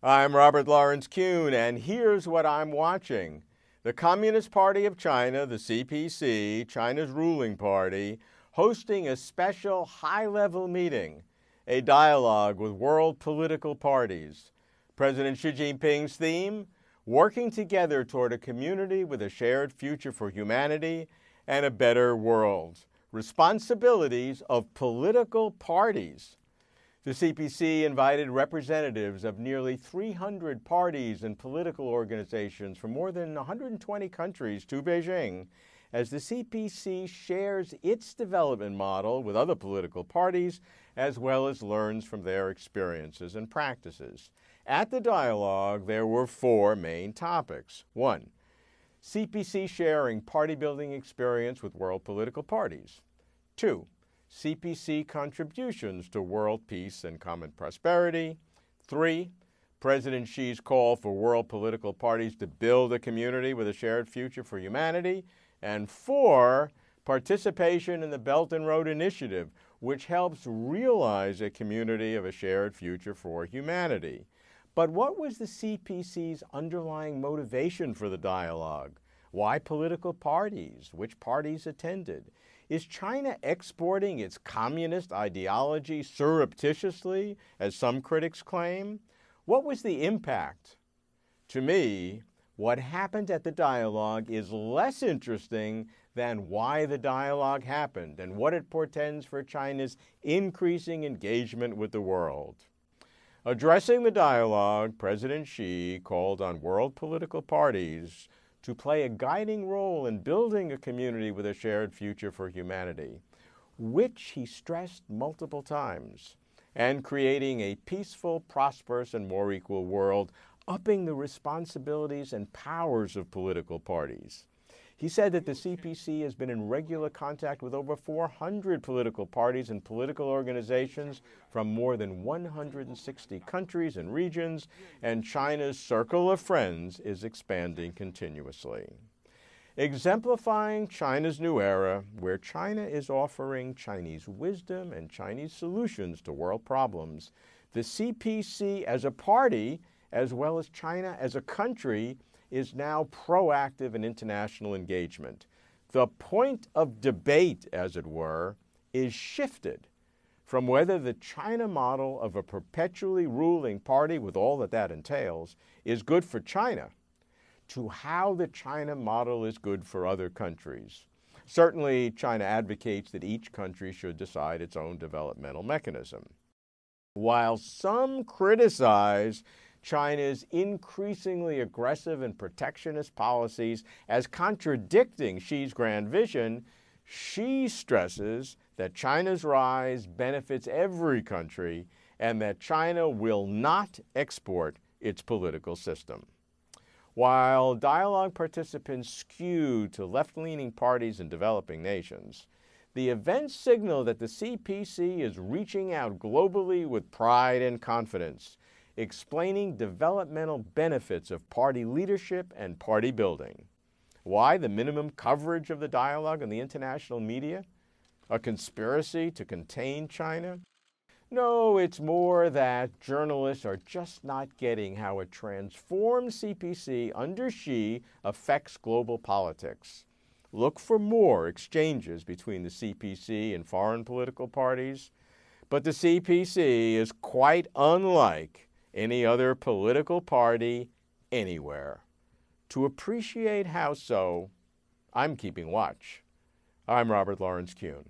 I'm RobertL.Kuhn, and here's what I'm watching. The Communist Party of China, the CPC, China's ruling party, hosting a special high-level meeting, a dialogue with world political parties. President Xi Jinping's theme, working together toward a community with a shared future for humanity and a better world. Responsibilities of political parties. The CPC invited representatives of nearly 300 parties and political organizations from more than 120 countries to Beijing as the CPC shares its development model with other political parties as well as learns from their experiences and practices. At the dialogue, there were four main topics. 1. CPC sharing party-building experience with world political parties. 2. CPC contributions to world peace and common prosperity. 3. President Xi's call for world political parties to build a community with a shared future for humanity. And 4. Participation in the Belt and Road Initiative, which helps realize a community of a shared future for humanity. But what was the CPC's underlying motivation for the dialogue? Why political parties? Which parties attended? Is China exporting its communist ideology surreptitiously, as some critics claim? What was the impact? To me, what happened at the dialogue is less interesting than why the dialogue happened and what it portends for China's increasing engagement with the world. Addressing the dialogue, President Xi called on world political parties to play a guiding role in building a community with a shared future for humanity, which he stressed multiple times, and creating a peaceful, prosperous, and more equal world, upping the responsibilities and powers of political parties. He said that the CPC has been in regular contact with over 400 political parties and political organizations from more than 160 countries and regions, and China's circle of friends is expanding continuously. Exemplifying China's new era, where China is offering Chinese wisdom and Chinese solutions to world problems, the CPC as a party, as well as China as a country, is now proactive in international engagement. The point of debate, as it were, is shifted from whether the China model of a perpetually ruling party with all that that entails is good for China to how the China model is good for other countries. Certainly, China advocates that each country should decide its own developmental mechanism. While some criticize China's increasingly aggressive and protectionist policies as contradicting Xi's grand vision, Xi stresses that China's rise benefits every country and that China will not export its political system. While dialogue participants skew to left-leaning parties in developing nations, the events signal that the CPC is reaching out globally with pride and confidence, explaining developmental benefits of party leadership and party building. Why the minimum coverage of the dialogue in the international media? A conspiracy to contain China? No, it's more that journalists are just not getting how a transformed CPC under Xi affects global politics. Look for more exchanges between the CPC and foreign political parties. But the CPC is quite unlike any other political party anywhere. To appreciate how so, I'm keeping watch. I'm RobertL.Kuhn.